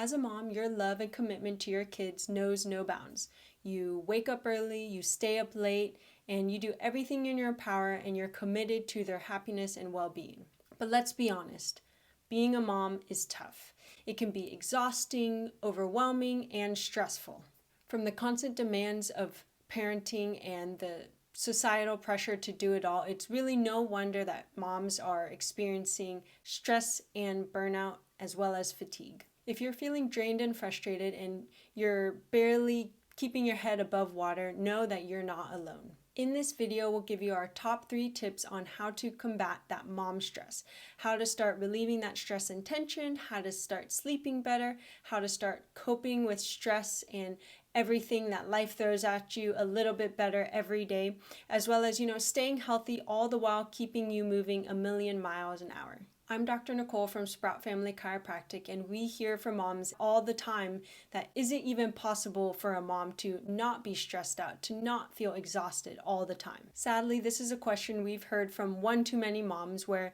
As a mom, your love and commitment to your kids knows no bounds. You wake up early, you stay up late, and you do everything in your power, and you're committed to their happiness and well-being. But let's be honest, being a mom is tough. It can be exhausting, overwhelming, and stressful. From the constant demands of parenting and the societal pressure to do it all, it's really no wonder that moms are experiencing stress and burnout as well as fatigue. If you're feeling drained and frustrated and you're barely keeping your head above water, know that you're not alone. In this video, we'll give you our top 3 tips on how to combat that mom stress, how to start relieving that stress and tension, how to start sleeping better, how to start coping with stress and everything that life throws at you a little bit better every day, as well as, staying healthy all the while keeping you moving a million miles an hour. I'm Dr. Nicole from Sprout Family Chiropractic, and we hear from moms all the time that is it even possible for a mom to not be stressed out, to not feel exhausted all the time? Sadly, this is a question we've heard from one too many moms where,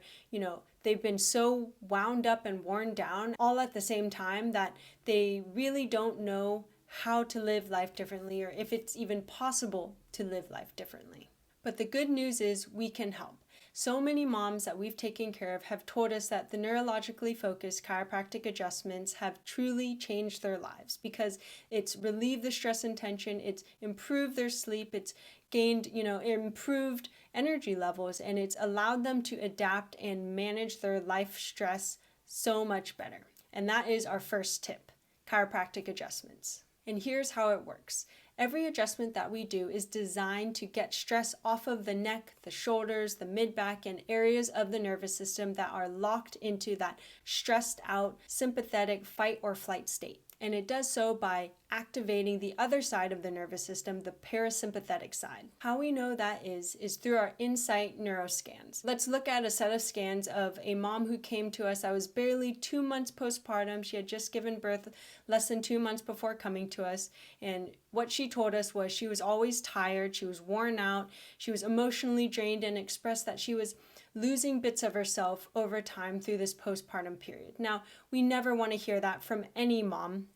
they've been so wound up and worn down all at the same time that they really don't know how to live life differently or if it's even possible to live life differently. But the good news is we can help. So many moms that we've taken care of have told us that the neurologically focused chiropractic adjustments have truly changed their lives because it's relieved the stress and tension, it's improved their sleep, it's gained, improved energy levels, and it's allowed them to adapt and manage their life stress so much better. And that is our first tip, chiropractic adjustments. And here's how it works. Every adjustment that we do is designed to get stress off of the neck, the shoulders, the mid-back, and areas of the nervous system that are locked into that stressed out, sympathetic fight or flight state. And it does so by activating the other side of the nervous system, the parasympathetic side. How we know that is through our Insight neuroscans. Let's look at a set of scans of a mom who came to us that was barely 2 months postpartum. She had just given birth less than 2 months before coming to us. And what she told us was she was always tired, she was worn out, she was emotionally drained, and expressed that she was losing bits of herself over time through this postpartum period. Now, we never want to hear that from any mom.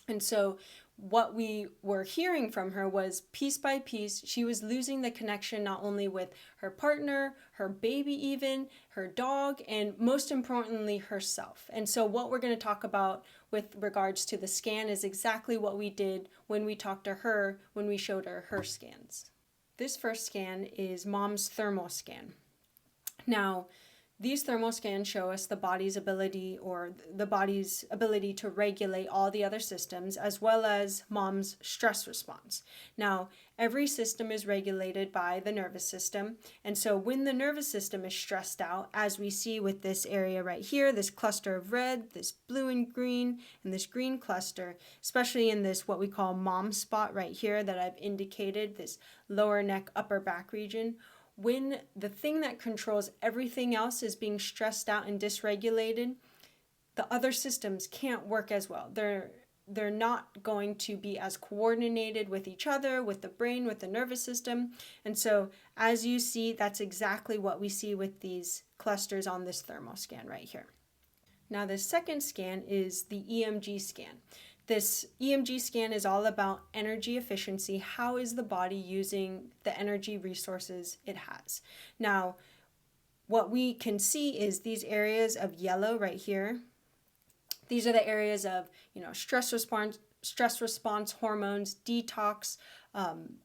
And so what we were hearing from her was piece by piece, she was losing the connection not only with her partner, her baby even, her dog, and most importantly, herself. And so what we're going to talk about with regards to the scan is exactly what we did when we talked to her, when we showed her scans. This first scan is mom's thermal scan. Now, these thermal scans show us the body's ability to regulate all the other systems as well as mom's stress response. Now, every system is regulated by the nervous system, and so when the nervous system is stressed out, as we see with this area right here, this cluster of red, this blue and green, and this green cluster, especially in this what we call mom spot right here that I've indicated, this lower neck, upper back region, when the thing that controls everything else is being stressed out and dysregulated, the other systems can't work as well. They're not going to be as coordinated with each other, with the brain, with the nervous system. And so as you see, that's exactly what we see with these clusters on this thermal scan right here. Now the second scan is the EMG scan. This EMG scan is all about energy efficiency. How is the body using the energy resources it has? Now, what we can see is these areas of yellow right here. These are the areas of, stress response hormones, detox,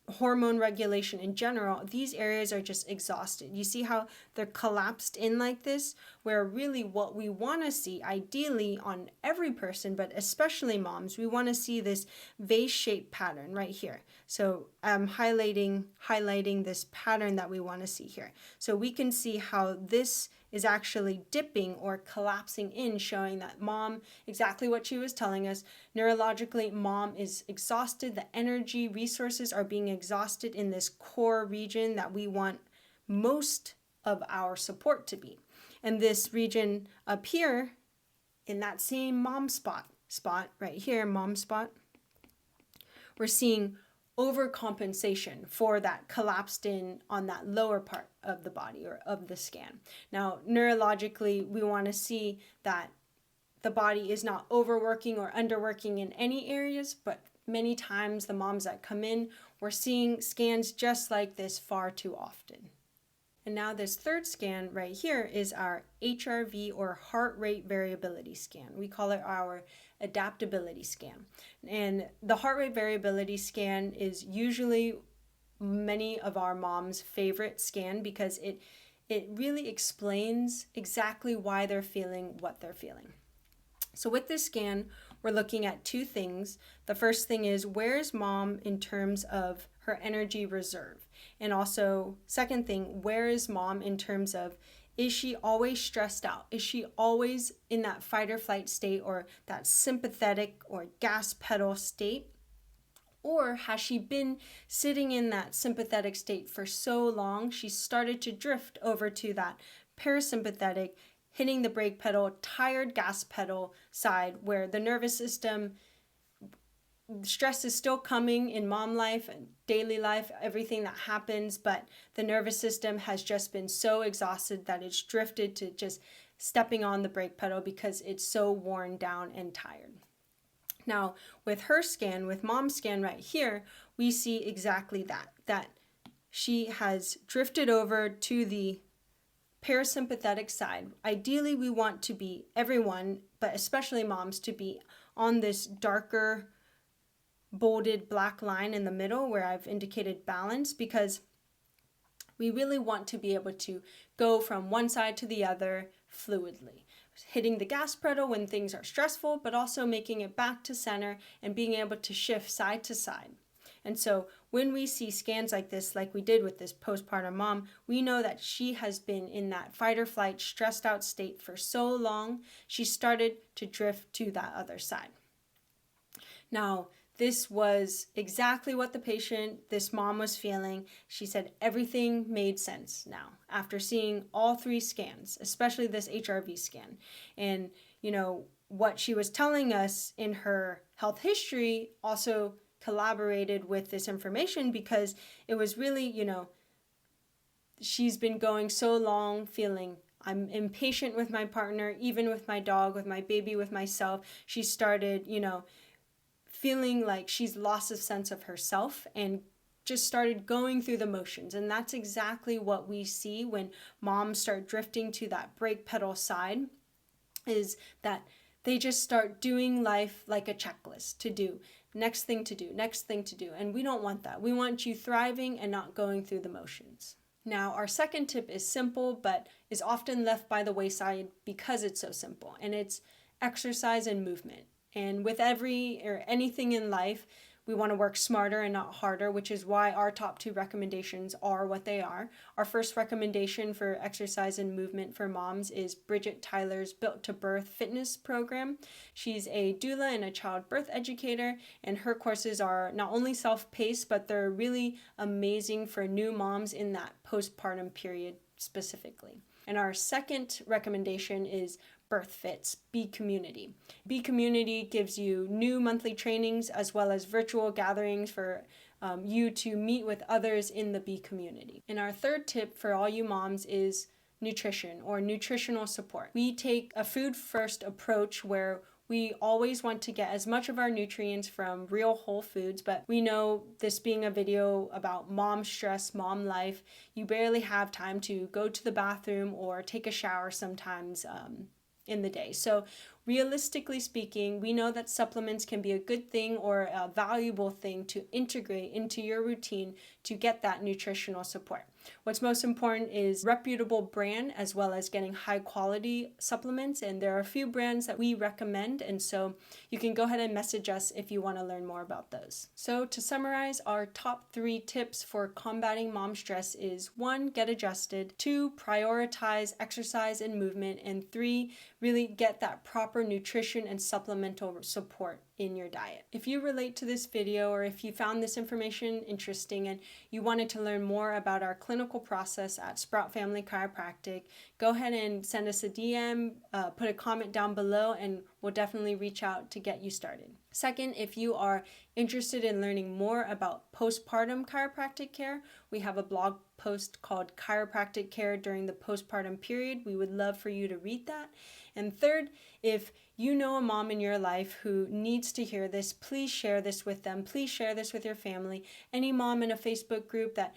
hormone regulation in general. These areas are just exhausted. You see how they're collapsed in like this, where really what we want to see, ideally on every person, but especially moms, we want to see this vase-shaped pattern right here. So I'm highlighting this pattern that we want to see here. So we can see how this is actually dipping or collapsing in, showing that mom, exactly what she was telling us, neurologically, mom is exhausted. The energy resources are being exhausted in this core region that we want most of our support to be. And this region up here, in that same mom spot right here, mom spot, we're seeing overcompensation for that collapsed in on that lower part of the body or of the scan. Now, neurologically, we want to see that the body is not overworking or underworking in any areas, but many times the moms that come in, we're seeing scans just like this far too often. And now this third scan right here is our HRV or heart rate variability scan. We call it our adaptability scan. And the heart rate variability scan is usually many of our moms' favorite scan because it really explains exactly why they're feeling what they're feeling. So with this scan, we're looking at two things. The first thing is, where is mom in terms of her energy reserve? And also, second thing, where is mom in terms of, is she always stressed out? Is she always in that fight or flight state or that sympathetic or gas pedal state? Or has she been sitting in that sympathetic state for so long, she started to drift over to that parasympathetic, hitting the brake pedal, tired gas pedal side, where the nervous system, stress is still coming in mom life and daily life, everything that happens, but the nervous system has just been so exhausted that it's drifted to just stepping on the brake pedal because it's so worn down and tired. Now, with her scan, with mom's scan right here, we see exactly that she has drifted over to the parasympathetic side. Ideally, we want to be everyone, but especially moms, to be on this darker, bolded black line in the middle where I've indicated balance, because we really want to be able to go from one side to the other fluidly, hitting the gas pedal when things are stressful, but also making it back to center and being able to shift side to side. And so when we see scans like this, like we did with this postpartum mom, we know that she has been in that fight or flight, stressed out state for so long, she started to drift to that other side. Now, this was exactly what this mom was feeling. She said everything made sense now after seeing all three scans, especially this HRV scan. And, what she was telling us in her health history also collaborated with this information, because it was really, she's been going so long feeling I'm impatient with my partner, even with my dog, with my baby, with myself. She started, feeling like she's lost a sense of herself and just started going through the motions. And that's exactly what we see when moms start drifting to that brake pedal side, is that they just start doing life like a checklist to do. Next thing to do, next thing to do. And we don't want that. We want you thriving and not going through the motions. Now, our second tip is simple, but is often left by the wayside because it's so simple, and it's exercise and movement. And with anything in life, we want to work smarter and not harder, which is why our top two recommendations are what they are. Our first recommendation for exercise and movement for moms is Bridget Tyler's Built to Birth fitness program. She's a doula and a childbirth educator, and her courses are not only self-paced, but they're really amazing for new moms in that postpartum period specifically. And our second recommendation is Birth Fit's Be Community. Be Community gives you new monthly trainings as well as virtual gatherings for you to meet with others in the Be Community. And our third tip for all you moms is nutrition or nutritional support. We take a food-first approach where we always want to get as much of our nutrients from real whole foods, but we know, this being a video about mom stress, mom life, you barely have time to go to the bathroom or take a shower sometimes in the day. So realistically speaking, we know that supplements can be a good thing or a valuable thing to integrate into your routine to get that nutritional support. What's most important is reputable brand as well as getting high quality supplements, and there are a few brands that we recommend, and so you can go ahead and message us if you want to learn more about those. So to summarize, our top 3 tips for combating mom stress is 1, get adjusted, 2, prioritize exercise and movement, and 3, really get that proper nutrition and supplemental support in your diet. If you relate to this video, or if you found this information interesting and you wanted to learn more about our clinic clinical process at Sprout Family Chiropractic, go ahead and send us a DM, put a comment down below, and we'll definitely reach out to get you started. Second, if you are interested in learning more about postpartum chiropractic care, we have a blog post called Chiropractic Care During the Postpartum Period. We would love for you to read that. And third, if you know a mom in your life who needs to hear this, please share this with them. Please share this with your family. Any mom in a Facebook group that,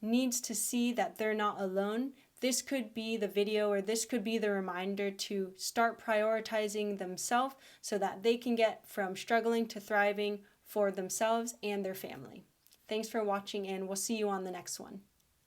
needs to see that they're not alone, this could be the video, or this could be the reminder to start prioritizing themselves so that they can get from struggling to thriving for themselves and their family. Thanks for watching, and we'll see you on the next one.